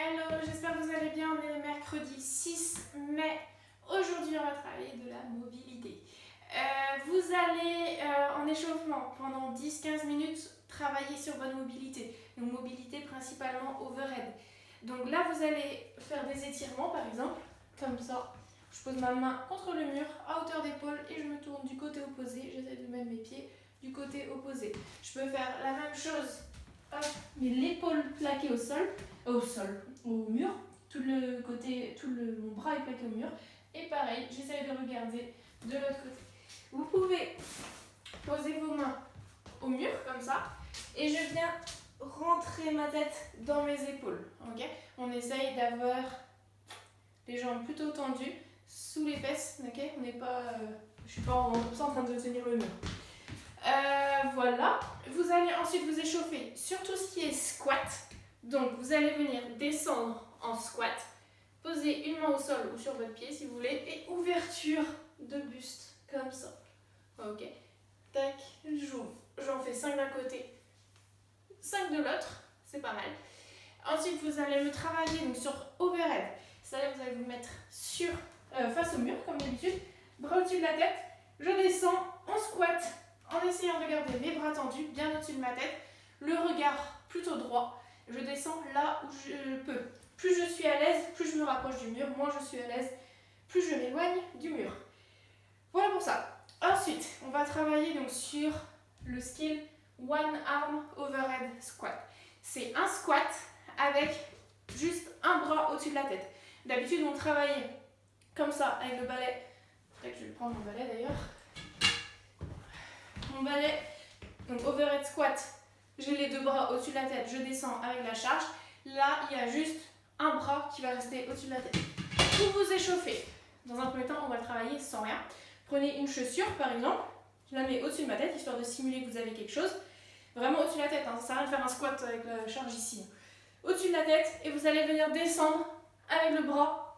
Hello, j'espère que vous allez bien. On est le mercredi 6 mai. Aujourd'hui, on va travailler de la mobilité. Vous allez en échauffement pendant 10-15 minutes travailler sur votre mobilité. Donc mobilité principalement overhead. Donc là, vous allez faire des étirements par exemple, comme ça. Je pose ma main contre le mur à hauteur d'épaule et je me tourne du côté opposé. J'essaie de mettre mes pieds du côté opposé. Je peux faire la même chose, hop, mais l'épaule plaquée au mur. Mon bras est plaqué au mur. Et pareil, j'essaie de regarder de l'autre côté. Vous pouvez poser vos mains au mur comme ça et je viens rentrer ma tête dans mes épaules. Ok, on essaye d'avoir les jambes plutôt tendues sous les fesses. Ok, on n'est pas, je suis pas en train de tenir le mur. Voilà. Vous allez ensuite vous échauffer sur tout ce qui est squat. Donc vous allez venir descendre en squat, poser une main au sol ou sur votre pied si vous voulez, et ouverture de buste, comme ça. Ok. Tac, j'ouvre. J'en fais 5 d'un côté, 5 de l'autre, c'est pas mal. Ensuite vous allez me travailler donc sur overhead. C'est-à-dire vous allez vous mettre sur, face au mur comme d'habitude, bras au-dessus de la tête. Je descends en squat en essayant de garder mes bras tendus bien au-dessus de ma tête, le regard plutôt droit. Je descends là où je peux. Plus je suis à l'aise, plus je me rapproche du mur, moins je suis à l'aise, plus je m'éloigne du mur. Voilà pour ça. Ensuite, on va travailler donc sur le skill One Arm Overhead Squat. C'est un squat avec juste un bras au-dessus de la tête. D'habitude, on travaille comme ça avec le balai. Je vais prendre mon balai d'ailleurs. Mon balai, donc overhead squat. J'ai les deux bras au-dessus de la tête, je descends avec la charge. Là, il y a juste un bras qui va rester au-dessus de la tête. Pour vous échauffer, dans un premier temps, on va le travailler sans rien. Prenez une chaussure, par exemple, je la mets au-dessus de ma tête, histoire de simuler que vous avez quelque chose. Vraiment au-dessus de la tête, hein. Ça sert à rien de faire un squat avec la charge ici. Au-dessus de la tête, et vous allez venir descendre avec le bras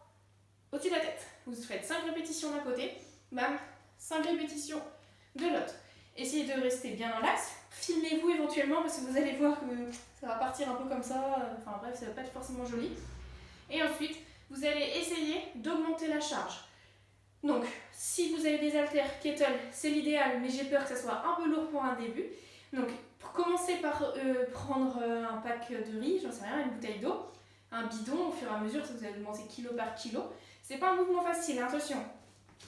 au-dessus de la tête. Vous faites 5 répétitions d'un côté, bam, 5 répétitions de l'autre. Essayez de rester bien dans l'axe. Filmez-vous éventuellement parce que vous allez voir que ça va partir un peu comme ça. Enfin bref, ça va pas être forcément joli. Et ensuite, vous allez essayer d'augmenter la charge. Donc, si vous avez des haltères kettle, c'est l'idéal, mais j'ai peur que ça soit un peu lourd pour un début. Donc, pour commencer par prendre un pack de riz, j'en sais rien, une bouteille d'eau, un bidon au fur et à mesure, ça vous allez augmenter kilo par kilo. C'est pas un mouvement facile, hein, attention.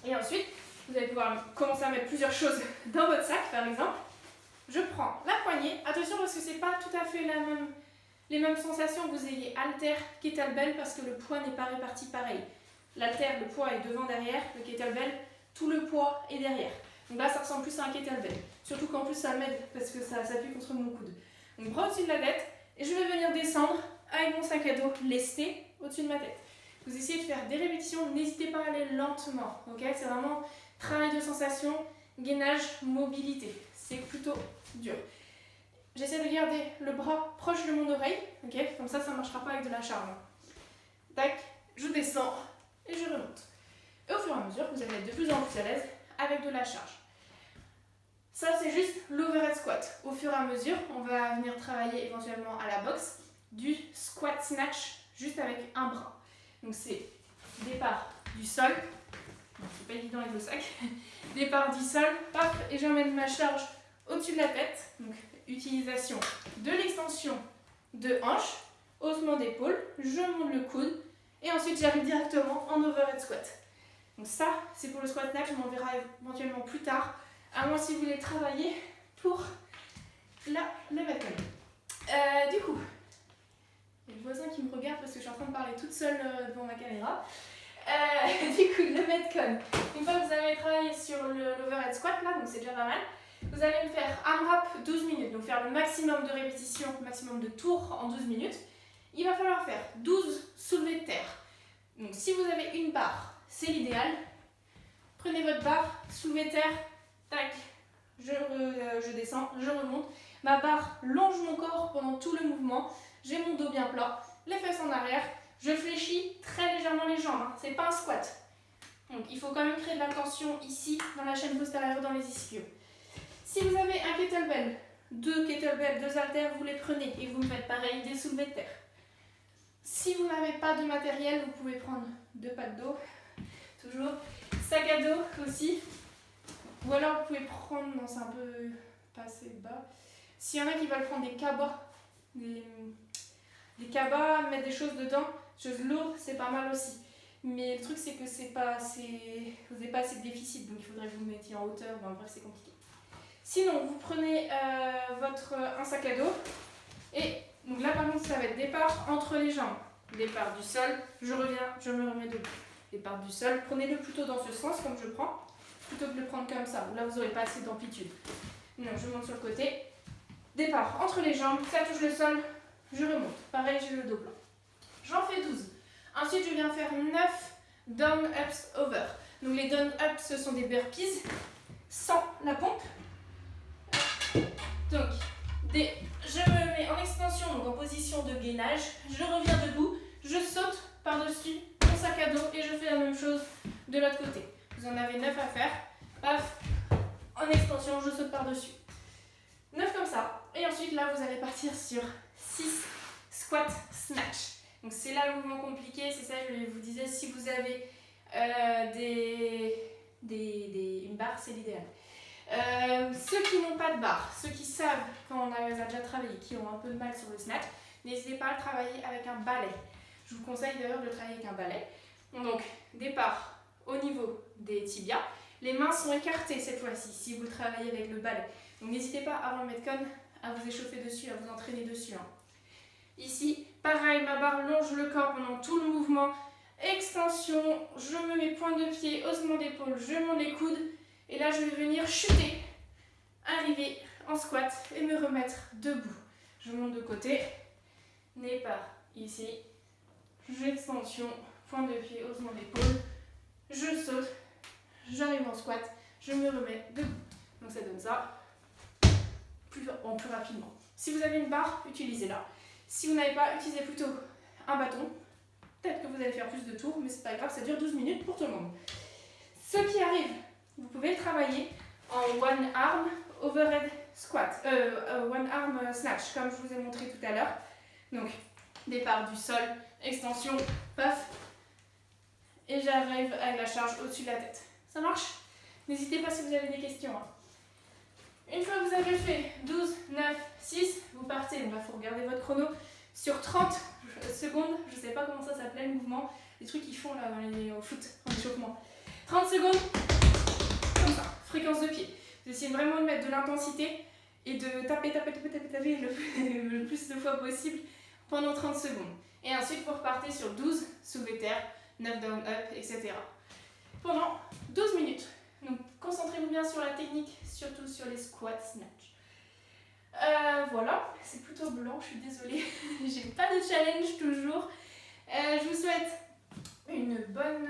Et ensuite, vous allez pouvoir commencer à mettre plusieurs choses dans votre sac, par exemple. Je prends la poignée. Attention parce que c'est pas tout à fait les mêmes sensations que vous ayez haltère, kettlebell parce que le poids n'est pas réparti pareil. L'haltère, le poids est devant, derrière. Le kettlebell, tout le poids est derrière. Donc là, ça ressemble plus à un kettlebell. Surtout qu'en plus, ça m'aide parce que ça s'appuie contre mon coude. Donc bras au-dessus de la tête et je vais venir descendre avec mon sac à dos lesté au-dessus de ma tête. Vous essayez de faire des répétitions, n'hésitez pas à aller lentement. Ok, c'est vraiment travail de sensation, gainage, mobilité. C'est plutôt dur. J'essaie de garder le bras proche de mon oreille, ok, comme ça ne marchera pas avec de la charge. Tac, je descends et je remonte. Et au fur et à mesure, vous allez être de plus en plus à l'aise avec de la charge. Ça, c'est juste l'overhead squat. Au fur et à mesure, on va venir travailler éventuellement à la boxe du squat snatch juste avec un bras. Donc c'est départ du sol. C'est pas évident avec le sac. Départ du sol, hop, et j'emmène ma charge au-dessus de la tête. Donc, utilisation de l'extension de hanche, haussement d'épaule, je monte le coude, et ensuite j'arrive directement en overhead squat. Donc ça, c'est pour le squat snatch, on en verra éventuellement plus tard, à moins si vous voulez travailler pour le metcon. Du coup, il y a le voisin qui me regarde parce que je suis en train de parler toute seule devant ma caméra. Du coup, le metcon. Une fois que vous avez travaillé sur l'overhead squat, là, donc c'est déjà pas mal, vous allez me faire AMRAP 12 minutes, donc faire le maximum de répétitions, le maximum de tours en 12 minutes. Il va falloir faire 12 soulevés de terre. Donc si vous avez une barre, c'est l'idéal. Prenez votre barre, soulevez de terre, tac, je descends, je remonte. Ma barre longe mon corps pendant tout le mouvement. J'ai mon dos bien plat, les fesses en arrière. Je fléchis très légèrement les jambes, hein. C'est pas un squat. Donc il faut quand même créer de la tension ici, dans la chaîne postérieure, dans les ischios. Si vous avez un kettlebell, deux haltères, vous les prenez et vous me faites pareil, des soulevés de terre. Si vous n'avez pas de matériel, vous pouvez prendre 2 packs d'eau, toujours. Sac à dos aussi. Ou alors vous pouvez prendre, non c'est un peu pas assez bas. S'il y en a qui veulent prendre des cabas, des cabas, mettre des choses dedans, choses lourdes, c'est pas mal aussi. Mais le truc c'est que c'est pas assez, vous n'avez pas assez de déficit, donc il faudrait que vous le mettiez en hauteur, bon bref c'est compliqué. Sinon vous prenez un sac à dos, et donc là par contre ça va être départ entre les jambes. Départ du sol, je reviens, je me remets debout. Départ du sol, prenez-le plutôt dans ce sens comme je prends, plutôt que de le prendre comme ça, où là vous n'aurez pas assez d'amplitude. Non, je monte sur le côté. Départ entre les jambes, ça touche le sol, je remonte. Pareil, j'ai le dos plat. J'en fais 12. Ensuite, je viens faire 9 down ups over. Donc les down ups, ce sont des burpees sans la pompe. Donc, je me mets en extension, donc en position de gainage. Je reviens debout, je saute par-dessus mon sac à dos et je fais la même chose de l'autre côté. Vous en avez 9 à faire. Paf, en extension, je saute par-dessus. 9 comme ça. Et ensuite, là, vous allez partir sur 6 squat snatch. Donc, c'est là le mouvement compliqué. C'est ça, je vous disais, si vous avez une barre, c'est l'idéal. Ceux qui n'ont pas de barre, ceux qui savent, quand on a déjà travaillé, qui ont un peu de mal sur le snatch, n'hésitez pas à le travailler avec un balai. Je vous conseille d'ailleurs de le travailler avec un balai. Donc, départ au niveau des tibias. Les mains sont écartées cette fois-ci, si vous le travaillez avec le balai. Donc, n'hésitez pas avant le Metcon à vous échauffer dessus, à vous entraîner dessus. Hein. Ici, pareil, ma barre longe le corps pendant tout le mouvement. Extension, je me mets pointe de pied, haussement d'épaule, je monte les coudes. Et là, je vais venir chuter, arriver en squat et me remettre debout. Je monte de côté, départ ici, j'extension, pointe de pied, haussement d'épaule, je saute, j'arrive en squat, je me remets debout. Donc ça donne ça plus rapidement. Si vous avez une barre, utilisez-la. Si vous n'avez pas, utilisez plutôt un bâton. Peut-être que vous allez faire plus de tours, mais c'est pas grave, ça dure 12 minutes pour tout le monde. Ceux qui arrivent, vous pouvez le travailler en one arm overhead squat, one arm snatch, comme je vous ai montré tout à l'heure. Donc, départ du sol, extension, paf, et j'arrive avec la charge au-dessus de la tête. Ça marche? N'hésitez pas si vous avez des questions. Hein. Une fois que vous avez fait 12, 9, 6, vous partez. Donc là, il faut regarder votre chrono sur 30 secondes. Je ne sais pas comment ça s'appelait le mouvement. Les trucs qu'ils font là au foot, en échauffement. 30 secondes, comme ça, fréquence de pied. Vous essayez vraiment de mettre de l'intensité et de taper le plus de fois possible pendant 30 secondes. Et ensuite, vous repartez sur 12 soulevé terre, 9 down up, etc. Pendant 12 minutes. Donc, concentrez-vous bien sur la technique, surtout sur les squats snatch. Voilà, c'est plutôt blanc, je suis désolée. J'ai pas de challenge toujours. Je vous souhaite une bonne